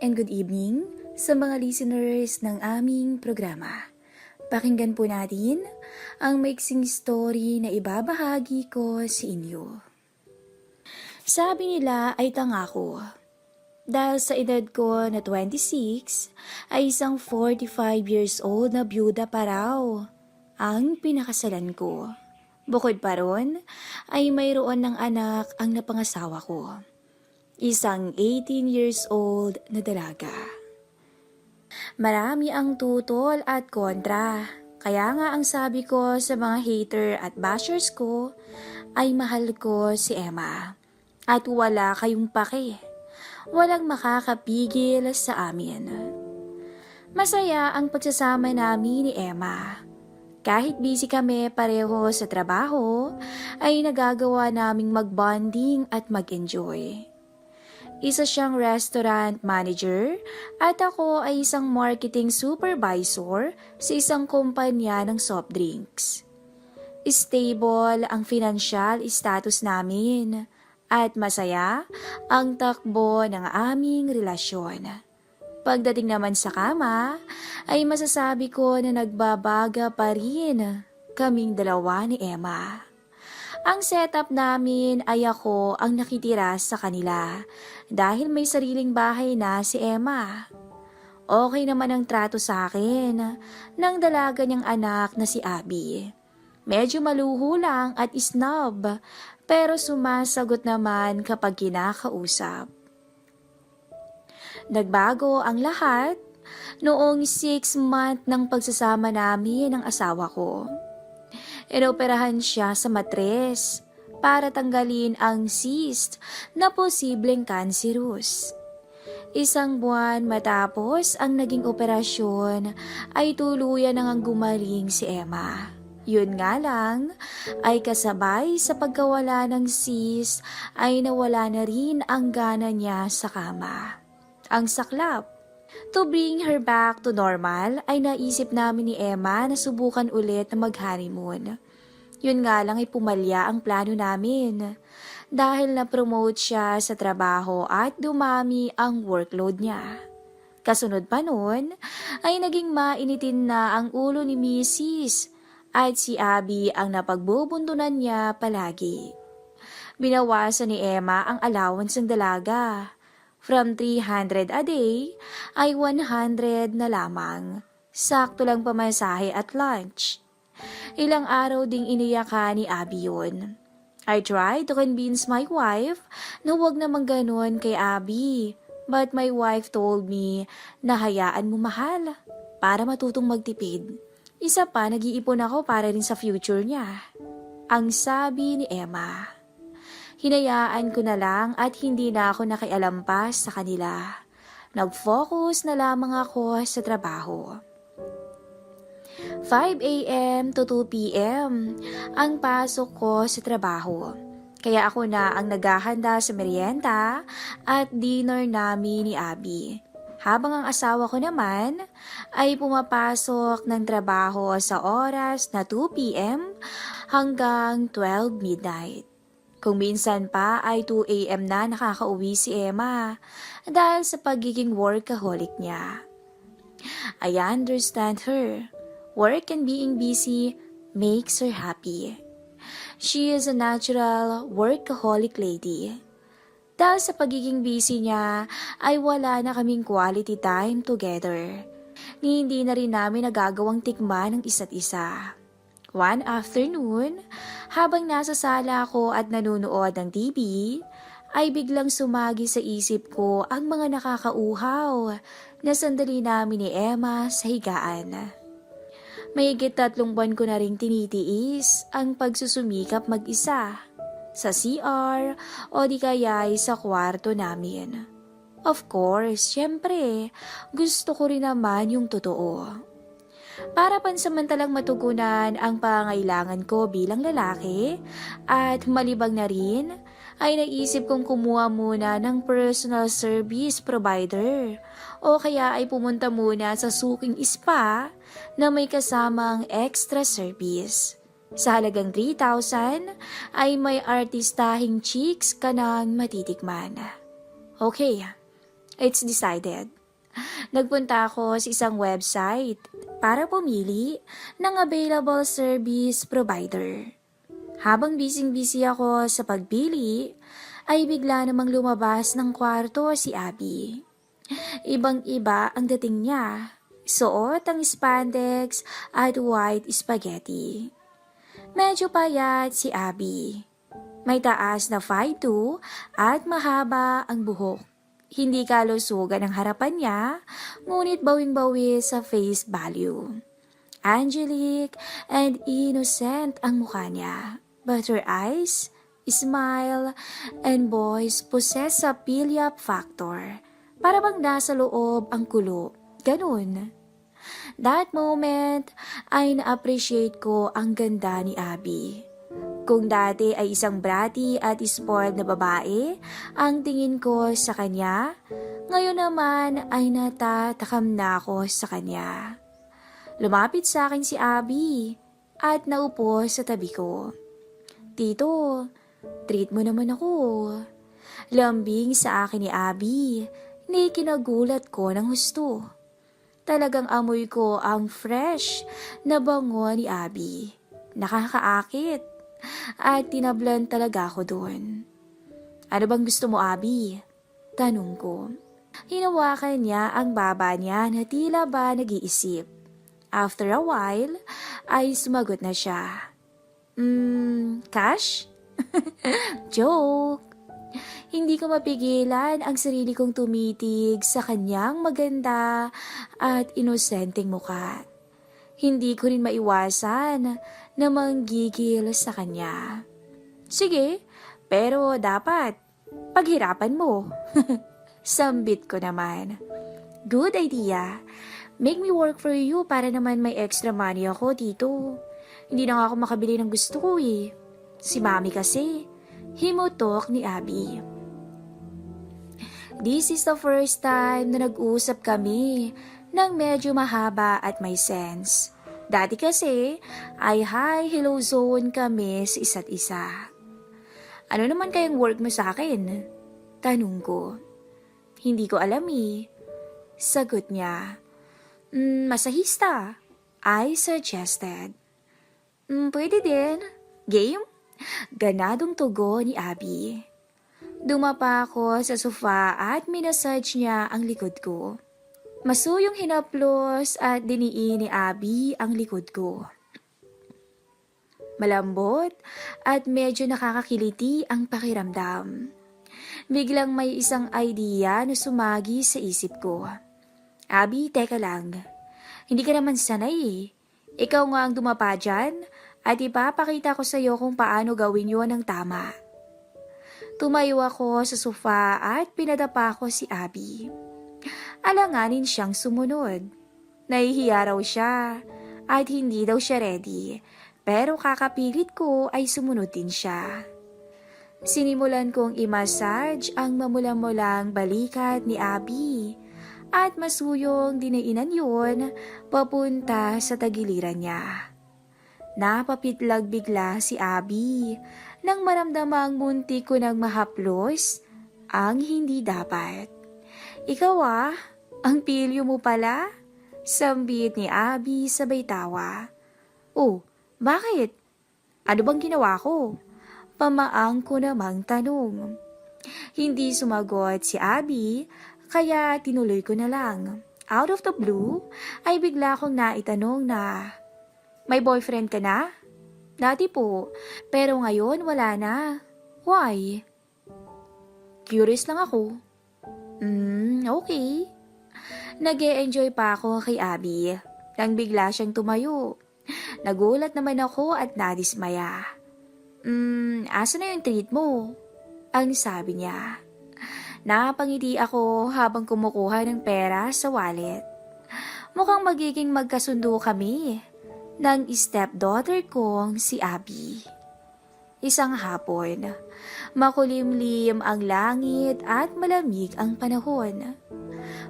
and good evening sa mga listeners ng aming programa. Pakinggan po natin ang maiksing story na ibabahagi ko sa inyo. Sabi nila ay tanga ko. Dahil sa edad ko na 26, ay isang 45 years old na byuda pa raw ang pinakasalan ko. Bukod pa ron, ay mayroon ng anak ang napangasawa ko. Isang 18 years old na dalaga. Marami ang tutol at kontra. Kaya nga ang sabi ko sa mga hater at bashers ko ay mahal ko si Emma. At wala kayong pake. Walang makakapigil sa amin. Masaya ang pagsasama namin ni Emma. Kahit busy kami pareho sa trabaho, ay nagagawa naming mag-bonding at mag-enjoy. Isa siyang restaurant manager at ako ay isang marketing supervisor sa isang kumpanya ng soft drinks. Stable ang financial status namin at masaya ang takbo ng aming relasyon. Pagdating naman sa kama, ay masasabi ko na nagbabaga pa rin kaming dalawa ni Emma. Ang setup namin ay ako ang nakitira sa kanila dahil may sariling bahay na si Emma. Okay naman ang trato sa akin ng dalaga niyang anak na si Abby. Medyo maluho lang at snob pero sumasagot naman kapag kinakausap. Nagbago ang lahat noong 6 month ng pagsasama namin ng asawa ko. Inoperahan siya sa matres para tanggalin ang cyst na posibleng cancerous. Isang buwan matapos ang naging operasyon ay tuluyan nang gumaling si Emma. Yun nga lang ay kasabay sa pagkawala ng cyst ay nawala na rin ang gana niya sa kama. Ang saklap. To bring her back to normal ay naisip namin ni Emma na subukan ulit na mag-honeymoon. Yun nga lang ay pumalya ang plano namin dahil na-promote siya sa trabaho at dumami ang workload niya. Kasunod pa nun ay naging mainitin na ang ulo ni Mrs. at si Abby ang napagbubuntunan niya palagi. Binawasan ni Emma ang allowance ng dalaga. From 300 a day ay 100 na lamang. Sakto lang pamasahe at lunch. Ilang araw ding iniyakan ni Abby yun. I tried to convince my wife na huwag naman ganun kay Abby. But my wife told me na hayaan mo mahal para matutong magtipid. Isa pa, nag-iipon ako para rin sa future niya. Ang sabi ni Emma. Hinayaan ko na lang at hindi na ako nakialam pa sa kanila. Nag-focus na lamang ako sa trabaho. 5 a.m. to 2 p.m. ang pasok ko sa trabaho. Kaya ako na ang naghahanda sa merienda at dinner namin ni Abby. Habang ang asawa ko naman ay pumapasok ng trabaho sa oras na 2 p.m. hanggang 12 midnight. Kung minsan pa ay 2 a.m. na nakakauwi si Emma dahil sa pagiging workaholic niya. I understand her. Work and being busy makes her happy. She is a natural workaholic lady. Dahil sa pagiging busy niya ay wala na kaming quality time together. Ni hindi na rin namin nagagawang tikman ng isa't isa. One afternoon, habang nasa sala ako at nanunood ng TV, ay biglang sumagi sa isip ko ang mga nakakauhaw na sandali namin ni Emma sa higaan. Mahigit 3 buwan ko na ring tinitiis ang pagsusumikap mag-isa sa CR o di kaya'y sa kwarto namin. Of course, syempre, gusto ko rin naman yung totoo. Para pansamantalang matugunan ang pangailangan ko bilang lalaki at malibang na rin ay naisip kong kumuha muna ng personal service provider o kaya ay pumunta muna sa suking spa na may kasamang extra service. Sa halagang 3,000 ay may artistahing chicks ka nang matitikman. Okay, It's decided. Nagpunta ako sa isang website para pumili ng available service provider. Habang busy-busy ako sa pagpili, ay bigla namang lumabas ng kwarto si Abby. Ibang-iba ang dating niya. Suot ang spandex at white spaghetti. Medyo payat si Abby. May taas na 5'2" at mahaba ang buhok. Hindi kalusugan ang harapan niya, ngunit bawing-bawi sa face value. Angelic and innocent ang mukha niya. But her eyes, smile, and voice possess a pilyap factor. Para bang nasa loob ang kulo. Ganun. That moment ay na-appreciate ko ang ganda ni Abby. Kung dati ay isang bratty at spoiled na babae, ang tingin ko sa kanya, ngayon naman ay natatakam na ako sa kanya. Lumapit sa akin si Abby at naupo sa tabi ko. Tito, treat mo naman ako. Lambing sa akin ni Abby, ni kinagulat ko ng husto. Talagang amoy ko ang fresh na bango ni Abby. Nakakaakit. At tinablan talaga ako doon. Ano bang gusto mo, Abby? Tanong ko. Hinawakan niya ang baba niya na tila ba nag-iisip. After a while, ay sumagot na siya. Cash? Joke. Hindi ko mapigilan ang sarili kong tumitig sa kanyang maganda at inosenteng mukha. Hindi ko rin maiwasan na manggigil sa kanya. Sige, pero dapat paghirapan mo. Sambit ko naman. Good idea. Make me work for you para naman may extra money ako, Tito. Hindi na nga ako makabili ng gusto ko eh. Si Mami kasi, himutok ni Abby. This is the first time na nag-usap kami ng medyo mahaba at may sense. Dati kasi ay hi, hello zone kami sa isa't isa. Ano naman kayang work mo sa akin? Tanong ko. Hindi ko alam eh. Sagot niya. Masahista. I suggested. Pwede din. Game? Ganadong tugo ni Abby. Dumapa ako sa sofa at minasage niya ang likod ko. Masuyong hinaplos at diniin ni Abby ang likod ko. Malambot at medyo nakakakiliti ang pakiramdam. Biglang may isang idea na sumagi sa isip ko. Abby, teka lang. Hindi ka naman sanay eh. Ikaw nga ang dumapa dyan at ipapakita ko sa iyo kung paano gawin yun ng tama. Tumayo ako sa sofa at pinadapa ko si Abby. Alanganin siyang sumunod. Nahihiya raw siya at hindi daw siya ready, pero kakapilit ko ay sumunod din siya. Sinimulan kong i-massage ang mamula-mulang balikat ni Abby at masuyong dinainan yun papunta sa tagiliran niya. Napapitlag bigla si Abby nang maramdamang munti ko nang mahaplos ang hindi dapat. Ikaw ang pilyo mo pala? Sambit ni Abby sabay tawa. Oh, bakit? Ano bang ginawa ko? Pamaang ko namang tanong. Hindi sumagot si Abby, kaya tinuloy ko na lang. Out of the blue, ay bigla kong naitanong na, may boyfriend ka na? Dati po, pero ngayon wala na. Why? Curious lang ako. Okay. Nag-e-enjoy pa ako kay Abby nang bigla siyang tumayo. Nagulat naman ako at nadismaya. Asa na yung treat mo? Ang sabi niya. Napangiti ako habang kumukuha ng pera sa wallet. Mukhang magiging magkasundo kami ng stepdaughter kong si Abby. Isang hapon, makulimlim ang langit at malamig ang panahon.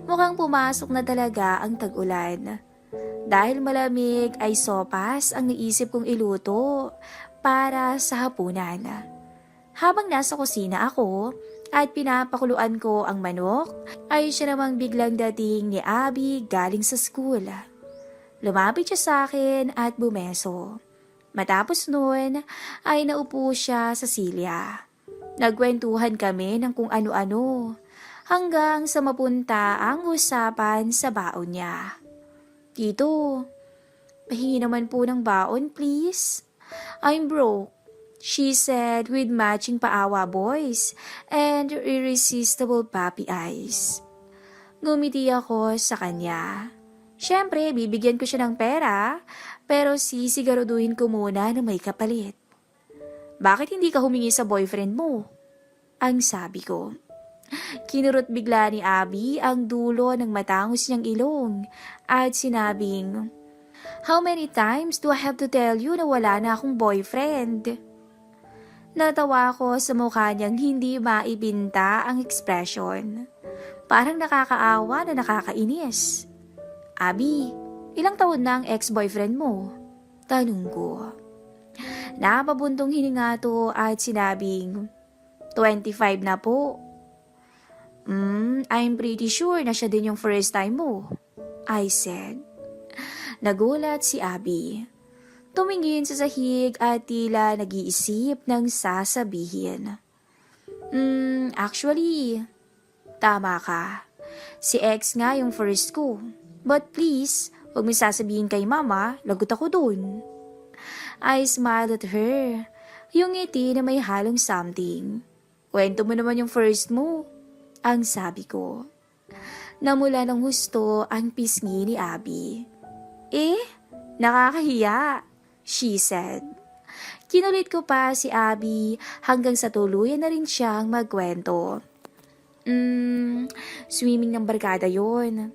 Mukhang pumasok na talaga ang tag-ulan. Dahil malamig ay sopas ang naisip kong iluto para sa hapunan. Habang nasa kusina ako, at pinapakuluan ko ang manok, ay siya namang biglang dating ni Abby galing sa school. Lumapit siya sa akin at bumeso. Matapos nun ay naupo siya sa silya. Nagkwentuhan kami ng kung ano-ano hanggang sa mapunta ang usapan sa baon niya. Tito, pahingi naman po ng baon please. I'm broke, she said with matching paawa voice and irresistible puppy eyes. Ngumiti ako sa kanya. Siyempre, bibigyan ko siya ng pera, pero sisiguraduhin ko muna na may kapalit. Bakit hindi ka humingi sa boyfriend mo? Ang sabi ko. Kinurot bigla ni Abby ang dulo ng matangos niyang ilong at sinabing, "How many times do I have to tell you na wala na akong boyfriend?" Natawa ko sa mukha niyang hindi maibinta ang ekspresyon. Parang nakakaawa na nakakainis. Abby, ilang taon na ang ex-boyfriend mo? Tanong ko. Napabuntong hininga to at sinabing, 25 na po. I'm pretty sure na siya din yung first time mo, I said. Nagulat si Abby. Tumingin sa sahig at tila nag-iisip ng sasabihin. Actually, tama ka. Si ex nga yung first ko. But please, huwag mo sasabihin kay mama, lagot ako dun. I smiled at her. Yung ngiti na may halong something. Kwento mo naman yung first mo, ang sabi ko. Namula ng husto ang pisngi ni Abby. Nakakahiya, she said. Kinulit ko pa si Abby hanggang sa tuluyan na rin siyang magkwento. Swimming ng barkada yon.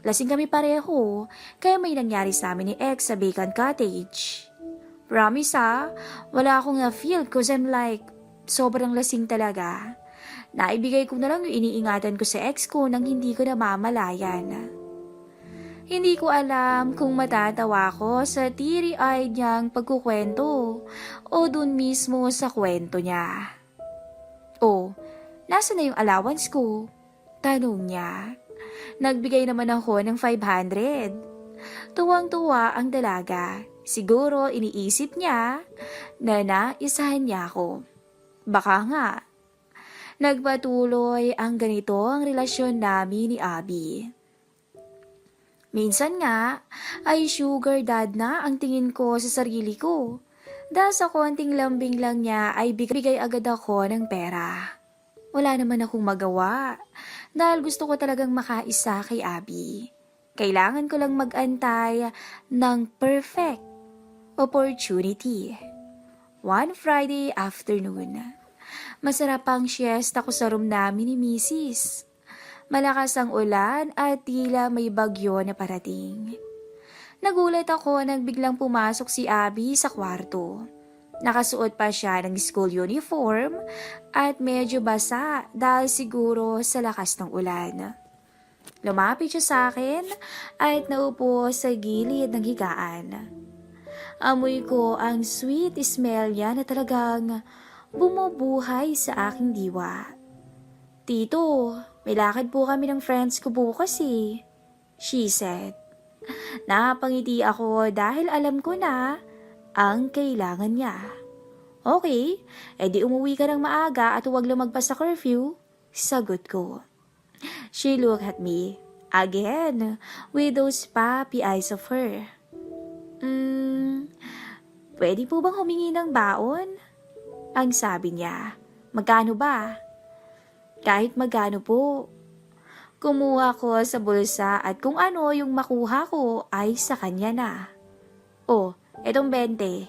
Lasing kami pareho, kaya may nangyari sa amin ni ex sa vacant cottage. Promise wala akong na-feel cause I'm like, sobrang lasing talaga. Naibigay ko na lang yung iniingatan ko sa ex ko nang hindi ko namamalayan. Hindi ko alam kung matatawa ko sa teary-eyed niyang pagkukwento o dun mismo sa kwento niya. Nasa na yung allowance ko? Tanong niya. Nagbigay naman ako ng 500. Tuwang-tuwa ang dalaga. Siguro iniisip niya na naisahan niya ako. Baka nga. Nagpatuloy ang ganito ang relasyon namin ni Abby. Minsan nga ay sugar dad na ang tingin ko sa sarili ko. Dahil sa konting lambing lang niya ay bigay agad ako ng pera. Wala naman akong magawa dahil gusto ko talagang makaisa kay Abby. Kailangan ko lang mag-antay ng perfect opportunity. One Friday afternoon, masarap ang siesta ko sa room namin ni Mrs. Malakas ang ulan at tila may bagyo na parating. Nagulat ako nang biglang pumasok si Abby sa kwarto. Nakasuot pa siya ng school uniform at medyo basa dahil siguro sa lakas ng ulan. Lumapit siya sa akin at naupo sa gilid ng higaan. Amoy ko ang sweet smell niya na talagang bumubuhay sa aking diwa. Tito, may lakad po kami ng friends ko bukas she said. Napangiti ako dahil alam ko na ang kailangan niya. Okay, edi umuwi ka ng maaga at huwag lumagpas sa curfew, sagot ko. She looked at me, again, with those puppy eyes of her. Pwede po bang humingi ng baon? Ang sabi niya. Magkano ba? Kahit magkano po. Kumuha ko sa bulsa at kung ano yung makuha ko ay sa kanya na. Etong 20.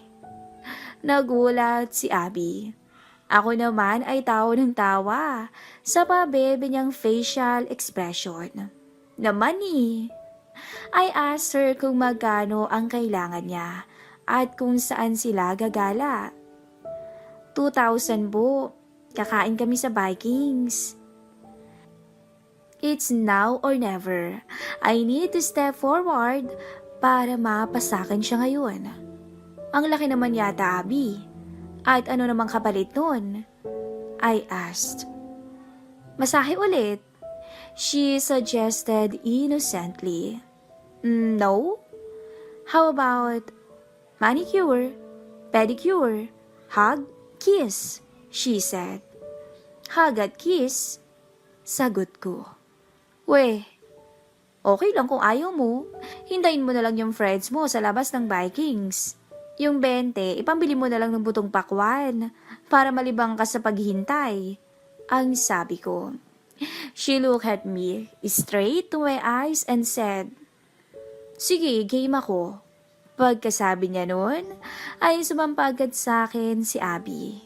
Nagulat si Abby. Ako naman ay tawa ng tawa sa pabebe niyang facial expression. Naman I asked her kung magkano ang kailangan niya at kung saan sila gagala. 2,000 po. Kakain kami sa Vikings. It's now or never. I need to step forward para mapasakin siya ngayon. Ang laki naman yata, Abby. At ano namang kapalit nun? I asked. Masahe ulit, she suggested innocently. No? How about manicure, pedicure, hug, kiss, she said. Hug at kiss? Sagot ko. Weh, okay lang kung ayaw mo. Hintayin mo na lang yung friends mo sa labas ng Vikings. Yung 20, ipambili mo na lang ng butong pakwan para malibang ka sa paghihintay. Ang sabi ko. She looked at me straight to my eyes and said, sige, game ako. Pagkasabi niya noon, ay sumampag agad sa akin si Abby.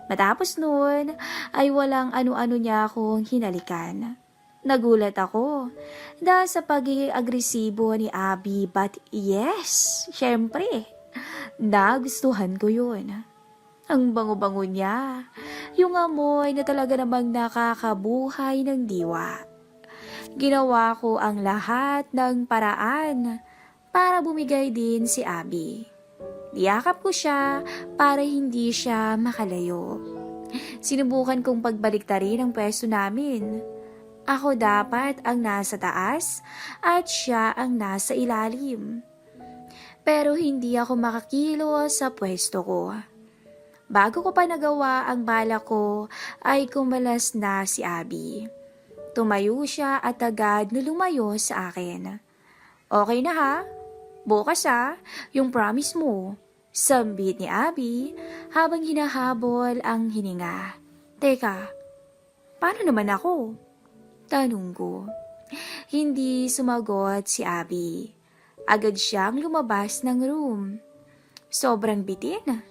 Matapos noon, ay walang ano-ano niya akong hinalikan. Nagulat ako dahil sa pagiging agresibo ni Abby, but yes, syempre, nagustuhan ko yun. Ang bango-bango niya, yung amoy na talaga namang nakakabuhay ng diwa. Ginawa ko ang lahat ng paraan para bumigay din si Abby. Niyakap ko siya para hindi siya makalayo. Sinubukan kong pagbaliktarin ang pwesto namin. Ako dapat ang nasa taas at siya ang nasa ilalim. Pero hindi ako makakilos sa pwesto ko. Bago ko pa nagawa ang bala ko ay kumalas na si Abby. Tumayo siya at agad na lumayo sa akin. Okay na ha? Bukas ha, yung promise mo. Sambit ni Abby habang hinahabol ang hininga. Teka, paano naman ako? Tanong ko. Hindi sumagot si Abby. Agad siyang lumabas ng room. Sobrang bitin.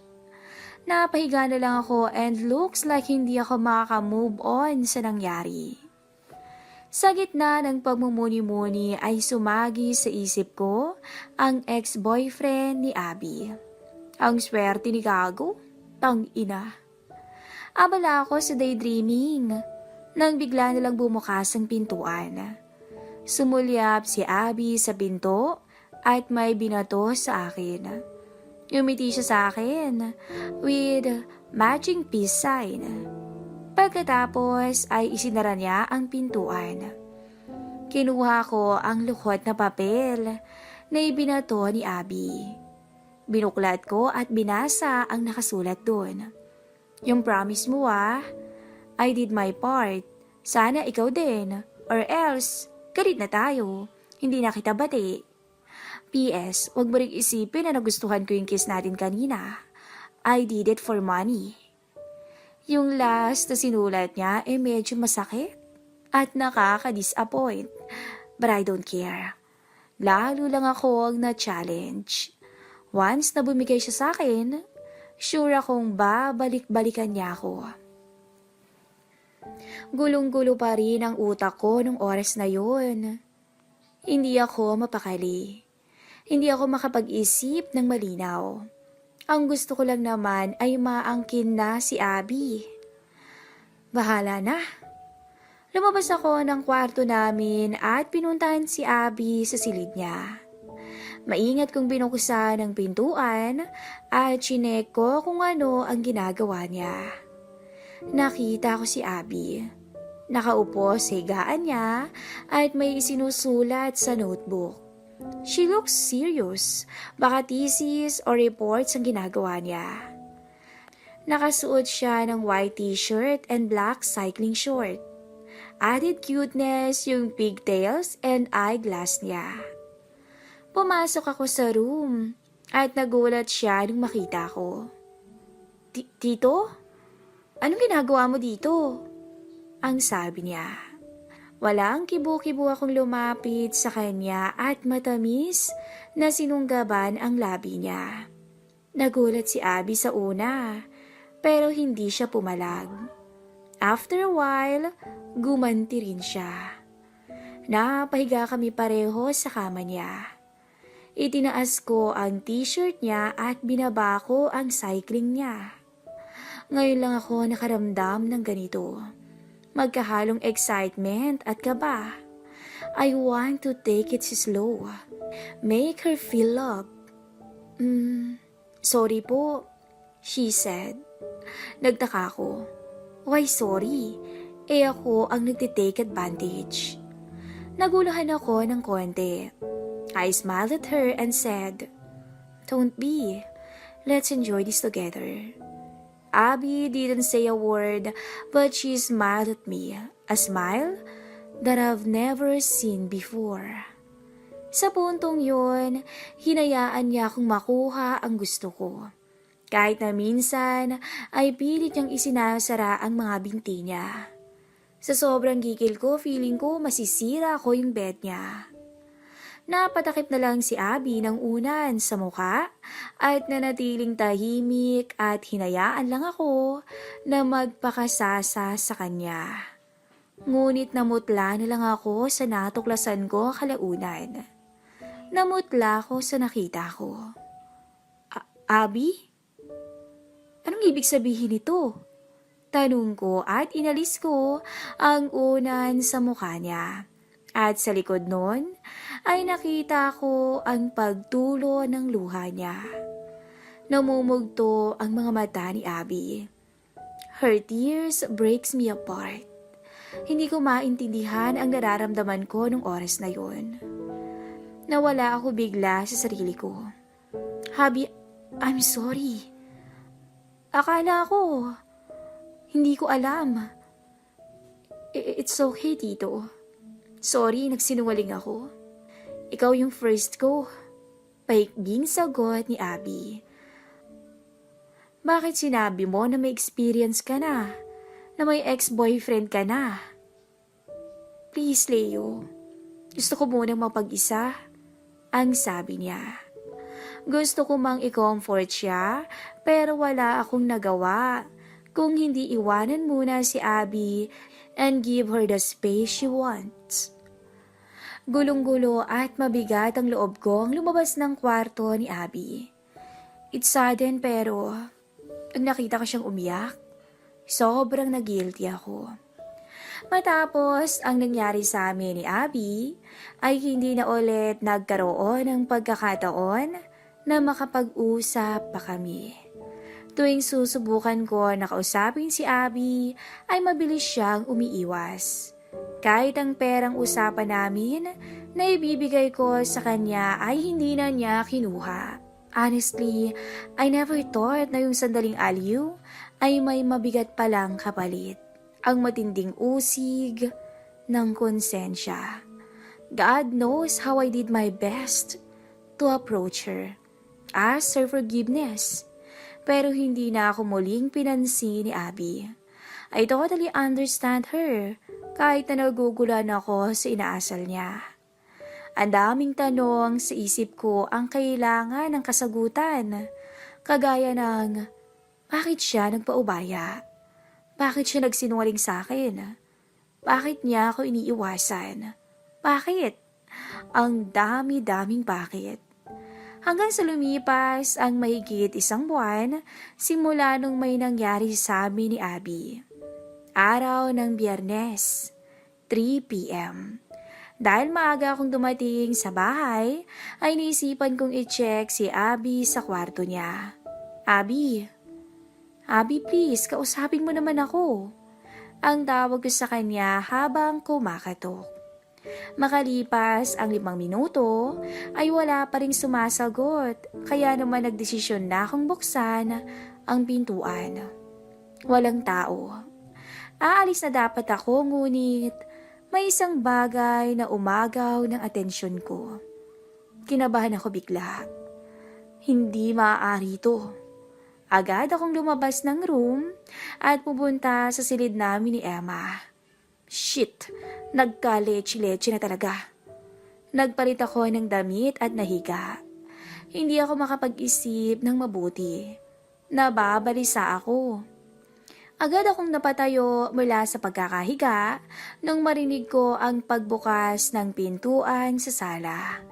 Napahiga na lang ako and looks like hindi ako makaka-move on sa nangyari. Sa gitna ng pagmumuni-muni ay sumagi sa isip ko ang ex-boyfriend ni Abby. Ang swerte ni Gago, tang-ina. Abala ako sa daydreaming nang bigla nilang bumukas ang pintuan. Sumulyap si Abby sa pinto at may binato sa akin. Umiti siya sa akin with matching peace sign. Pagkatapos ay isinara niya ang pintuan. Kinuha ko ang luhod na papel na ibinato ni Abby. Binuklat ko at binasa ang nakasulat doon. Yung promise mo I did my part. Sana ikaw din. Or else, galit na tayo. Hindi na kita bati. P.S. Huwag mo ring isipin na nagustuhan ko yung kiss natin kanina. I did it for money. Yung last na sinulat niya medyo masakit at nakaka-disappoint. But I don't care. Lalo lang ako ang na-challenge. Once na bumigay siya sa akin, sure akong babalik-balikan niya ako. Gulong-gulo pa rin ang utak ko nung oras na yun. Hindi ako mapakali. Hindi ako makapag-isip ng malinaw. Ang gusto ko lang naman ay maangkin na si Abby. Bahala na. Lumabas ako ng kwarto namin at pinuntahan si Abby sa silid niya. Maingat kong binuksan ang pintuan at chinek ko kung ano ang ginagawa niya. Nakita ko si Abby. Nakaupo sa higaan niya at may isinusulat sa notebook. She looks serious. Baka thesis or reports ang ginagawa niya. Nakasuot siya ng white t-shirt and black cycling short. Added cuteness yung pigtails and eyeglass niya. Pumasok ako sa room at nagulat siya nung makita ko. Tito? Anong ginagawa mo dito? Ang sabi niya. Walang kibo-kibo akong lumapit sa kanya at matamis na sinunggaban ang labi niya. Nagulat si Abby sa una, pero hindi siya pumalag. After a while, gumanti rin siya. Napahiga kami pareho sa kama niya. Itinaas ko ang t-shirt niya at binaba ko ang cycling niya. Ngayon lang ako nakaramdam ng ganito. Magkahalong excitement at kaba. I want to take it slow. Make her feel love. Sorry po, she said. Nagtaka ko. Why sorry? ako ang nagtitake advantage. Naguluhan ako ng konti. I smiled at her and said, "Don't be. Let's enjoy this together." Abby didn't say a word, but she smiled at me, a smile that I've never seen before. Sa puntong yun, hinayaan niya akong makuha ang gusto ko. Kahit na minsan ay pilit niyang isinasara ang mga binti niya. Sa sobrang gigil ko, feeling ko masisira ko yung bed niya. Napatakip na lang si Abby ng unan sa mukha at nanatiling tahimik at hinayaan lang ako na magpakasasa sa kanya. Ngunit namutla na lang ako sa natuklasan ko kalaunan. Namutla ako sa nakita ko. Abby? Anong ibig sabihin nito? Tanong ko at inalis ko ang unan sa mukha niya. At sa likod nun ay nakita ko ang pagtulo ng luha niya. Namumugto ang mga mata ni Abby. Her tears breaks me apart. Hindi ko maintindihan ang nararamdaman ko nung oras na yun. Nawala ako bigla sa sarili ko. Abby, I'm sorry. Akala ko, hindi ko alam. It's okay, Tito. Sorry, nagsinungaling ako. Ikaw yung first ko. Paikbing sagot ni Abby. Bakit sinabi mo na may experience ka na? Na may ex-boyfriend ka na? Please, Leo. Gusto ko munang mapag-isa. Ang sabi niya. Gusto ko mang i-comfort siya, pero wala akong nagawa. Kung hindi iwanan muna si Abby and give her the space she wants. Gulong-gulo at mabigat ang loob kong lumabas ng kwarto ni Abby. It's sudden pero nang nakita ko siyang umiyak, sobrang nag-guilty ako. Matapos ang nangyari sa amin ni Abby, ay hindi na ulit nagkaroon ng pagkakataon na makapag-usap pa kami. Tuwing susubukan ko na kausapin si Abby, ay mabilis siyang umiiwas. Kahit ang perang usapan namin na ibibigay ko sa kanya ay hindi na niya kinuha. Honestly, I never thought na yung sandaling aliw ay may mabigat palang kapalit. Ang matinding usig ng konsensya. God knows how I did my best to approach her. Ask her forgiveness. Pero hindi na ako muling pinansin ni Abby. I totally understand her kahit na nagugulan ako sa inaasal niya. Ang daming tanong sa isip ko ang kailangan ng kasagutan. Kagaya ng, bakit siya nagpaubaya? Bakit siya nagsinungaling sa akin? Bakit niya ako iniiwasan? Bakit? Ang dami-daming bakit. Hanggang sa lumipas ang mahigit 1 buwan simula nung may nangyari sa amin ni Abby. Araw ng Biyernes, 3 p.m. Dahil maaga akong dumating sa bahay, ay naisipan kong i-check si Abby sa kwarto niya. Abby please, kausapin mo naman ako. Ang tawag ko sa kanya habang kumakatok. Makalipas ang 5 minuto, ay wala pa ring sumasagot, kaya naman nagdesisyon na akong buksan ang pintuan. Walang tao. Aalis na dapat ako, ngunit may isang bagay na umagaw ng atensyon ko. Kinabahan ako bigla. Hindi maaari ito. Agad akong lumabas ng room at pupunta sa silid namin ni Emma. Shit, nagka-leche-leche na talaga. Nagpalit ako ng damit at nahiga. Hindi ako makapag-isip ng mabuti. Nababalisa ako. Agad akong napatayo mula sa pagkakahiga nang marinig ko ang pagbukas ng pintuan sa sala.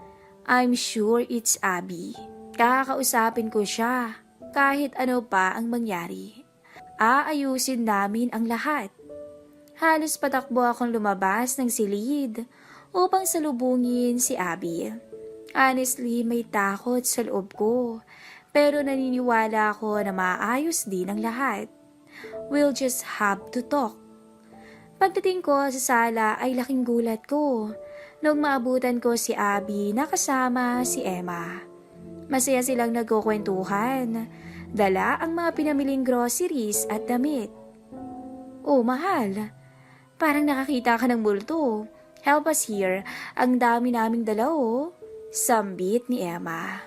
I'm sure it's Abby. Kakausapin ko siya kahit ano pa ang mangyari. Aayusin namin ang lahat. Halos patakbo akong lumabas ng silid upang salubungin si Abby. Honestly, may takot sa loob ko, pero naniniwala ako na maayos din ang lahat. We'll just have to talk. Pagdating ko sa sala ay laking gulat ko nung maabutan ko si Abby na kasama si Emma. Masaya silang nagkukwentuhan. Dala ang mga pinamiling groceries at damit. Oh, mahal. Parang nakakita ka ng multo. Help us here. Ang dami naming dala oh. Sambit ni Emma.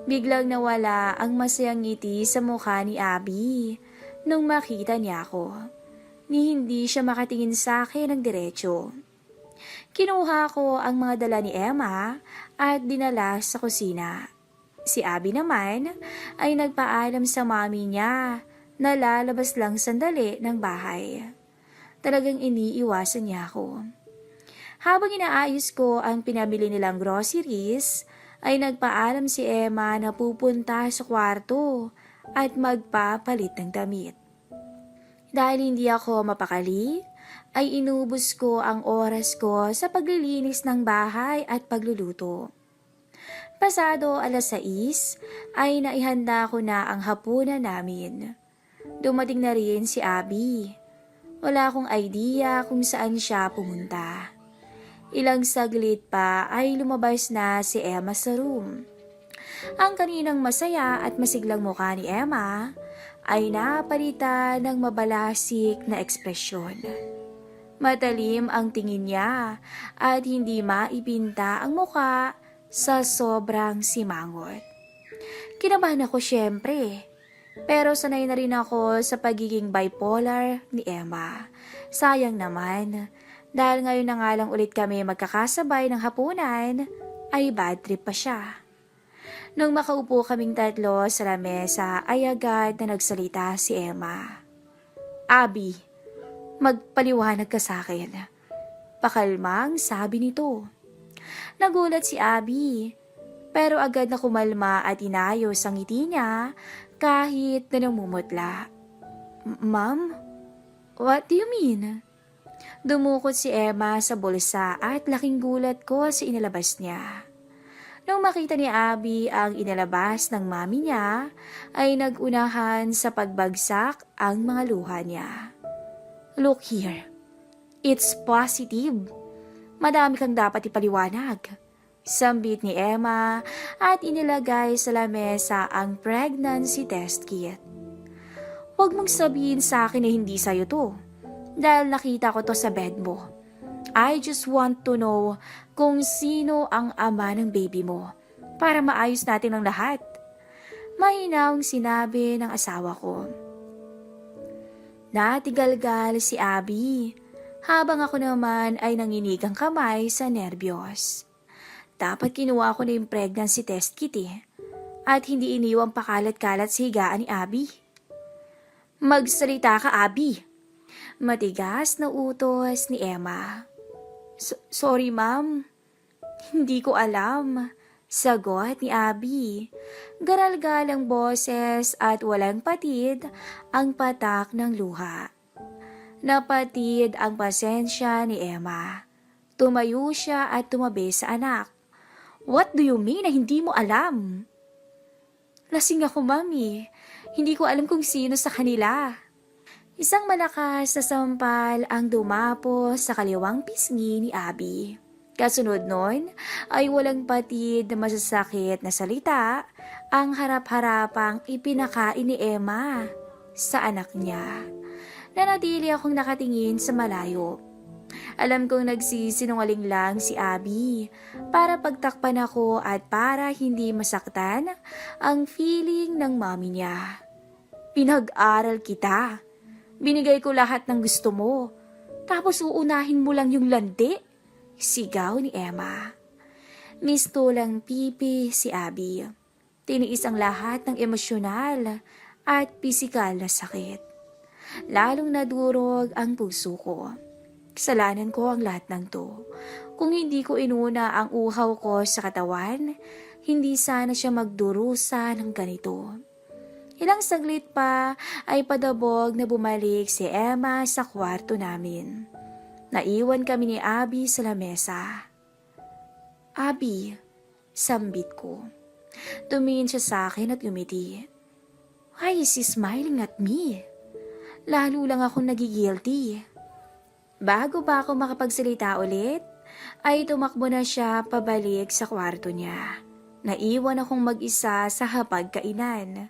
Biglang nawala ang masayang ngiti sa mukha ni Abby nung makita niya ako. Ni hindi siya makatingin sa akin ng diretso. Kinuha ko ang mga dala ni Emma at dinala sa kusina. Si Abby naman ay nagpaalam sa mami niya na lalabas lang sandali ng bahay. Talagang iniiwasan niya ako. Habang inaayos ko ang pinabili nilang groceries, ay nagpaalam si Emma na pupunta sa kwarto at magpapalit ng damit. Dahil hindi ako mapakali, ay inubos ko ang oras ko sa paglilinis ng bahay at pagluluto. Pasado 6:00 ay naihanda ko na ang hapunan namin. Dumating na rin si Abby. Wala akong idea kung saan siya pumunta. Ilang saglit pa ay lumabas na si Emma sa room. Ang kaninang masaya at masiglang mukha ni Emma ay napalitan ng mabalasik na ekspresyon. Matalim ang tingin niya at hindi maipinta ang mukha sa sobrang simangot. Kinabahan ako syempre, pero sanay na rin ako sa pagiging bipolar ni Emma. Sayang naman, dahil ngayon na nga lang ulit kami magkakasabay ng hapunan, ay bad trip pa siya. Nung makaupo kaming tatlo sa lamesa ay agad na nagsalita si Emma. Abby, magpaliwanag ka sa akin. Pakalmang sabi nito. Nagulat si Abby, pero agad na kumalma at inayos ang ngiti niya kahit na namumutla. Ma'am, what do you mean? Dumukot si Emma sa bulsa at laking gulat ko sa inilabas niya. Nung makita ni Abby ang inilabas ng mami niya, ay nagunahan sa pagbagsak ang mga luha niya. Look here, it's positive. Madami kang dapat ipaliwanag. Sambit ni Emma at inilagay sa lamesa ang pregnancy test kit. Huwag mong sabihin sa akin na hindi sa'yo to. Dahil nakita ko to sa bed mo. I just want to know kung sino ang ama ng baby mo para maayos natin ang lahat. Mahinahong sinabi ng asawa ko. Natigalgal si Abby. Habang ako naman ay nanginig ang kamay sa nerbiyos. Dapat kinuha ko na yung pregnancy test kit at hindi iniwang pakalat-kalat sa higaan ni Abby. Magsalita ka, Abby. Matigas na utos ni Emma. Sorry, ma'am. Hindi ko alam. Sagot ni Abby. Garalgal ang boses at walang patid ang patak ng luha. Napatid ang pasensya ni Emma. Tumayo siya at tumabi sa anak. What do you mean na hindi mo alam? Lasing ako, mami. Hindi ko alam kung sino sa kanila. Isang malakas na sampal ang dumapo sa kaliwang pisngi ni Abby. Kasunod nun ay walang patid na masasakit na salita ang harap-harapang ipinakain ni Emma sa anak niya. Nanatili akong nakatingin sa malayo. Alam kong nagsisinungaling lang si Abby para pagtakpan ako at para hindi masaktan ang feeling ng mami niya. Pinag-aral kita. Binigay ko lahat ng gusto mo. Tapos uunahin mo lang yung landi. Sigaw ni Emma. Mistulang pipi si Abby. Tiniis ang lahat ng emosyonal at pisikal na sakit. Lalong nadurog ang puso ko. Kasalanan ko ang lahat ng to. Kung hindi ko inuna ang uhaw ko sa katawan, hindi sana siya magdurusa ng ganito. Ilang saglit pa ay padabog na bumalik si Emma sa kwarto namin. Naiwan kami ni Abby sa lamesa. Abby, sambit ko. Tumingin siya sa akin at umiti. Why is he smiling at me? Lalo lang akong nagigilty. Bago pa ako makapagsalita ulit, ay tumakbo na siya pabalik sa kwarto niya. Naiwan akong mag-isa sa hapagkainan.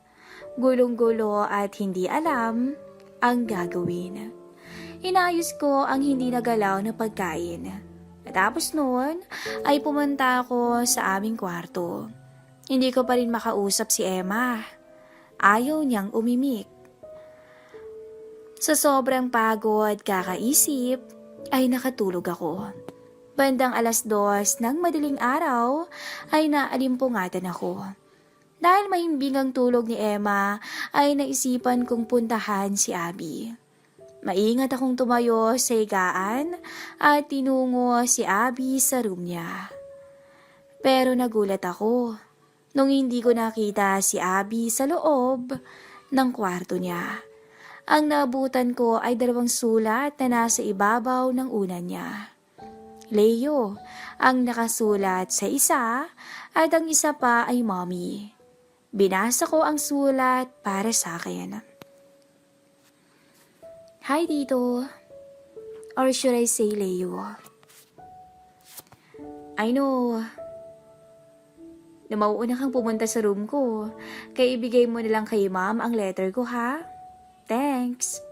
Gulong-gulo at hindi alam ang gagawin. Inayos ko ang hindi nagalaw na pagkain. Matapos noon ay pumunta ako sa aming kwarto. Hindi ko pa rin makausap si Emma. Ayaw niyang umimik. Sa sobrang pagod kakaisip ay nakatulog ako. Bandang 2:00 ng madaling araw ay naalimpungatan ako. Dahil mahimbing ang tulog ni Emma ay naisipan kong puntahan si Abby. Maingat akong tumayo sa higaan at tinungo si Abby sa room niya. Pero nagulat ako nung hindi ko nakita si Abby sa loob ng kwarto niya. Ang naabutan ko ay 2 sulat na nasa ibabaw ng unan niya. Leo ang nakasulat sa isa at ang isa pa ay Mommy. Binasa ko ang sulat para sa akin. Hi Tito, or should I say Leo? I know na mauuna kang pumunta sa room ko, kaya ibigay mo na lang kay Mom ang letter ko ha? Thanks.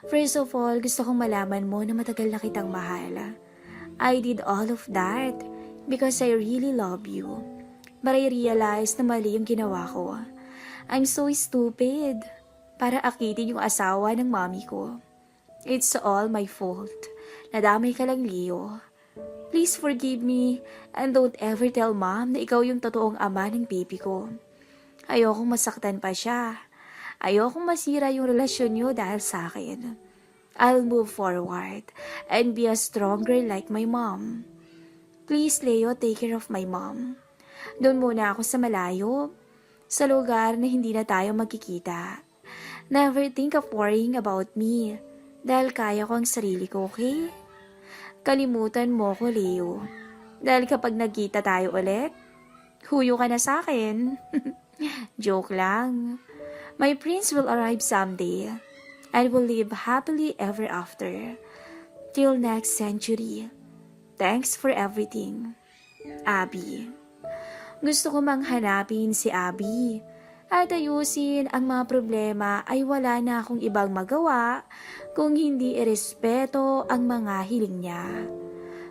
First of all, gusto kong malaman mo na matagal na kitang mahal. I did all of that because I really love you. But I realized na mali yung ginawa ko. I'm so stupid para akitin yung asawa ng mommy ko. It's all my fault. Nadamay ka lang, Leo. Please forgive me and don't ever tell Mom na ikaw yung totoong ama ng baby ko. Ayokong masaktan pa siya. Ayokong masira yung relasyon niyo dahil sa akin. I'll move forward and be a stronger like my mom. Please, Leo, take care of my mom. Doon muna ako sa malayo, sa lugar na hindi na tayo magkikita. Never think of worrying about me dahil kaya ko ang sarili ko, okay? Kalimutan mo ko, Leo. Dahil kapag nagkita tayo ulit, huyo ka na sa akin. Joke lang. My prince will arrive someday and will live happily ever after. Till next century. Thanks for everything. Abby. Gusto ko mang hanapin si Abby at ayusin ang mga problema ay wala na akong ibang magawa kung hindi irespeto ang mga hiling niya.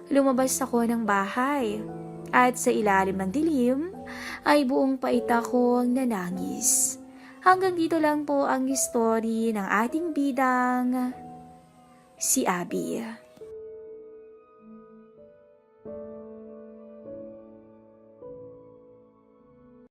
Lumabas ako ng bahay at sa ilalim ng dilim ay buong pait akong nanangis. Hanggang dito lang po ang story ng ating bidang si Abby.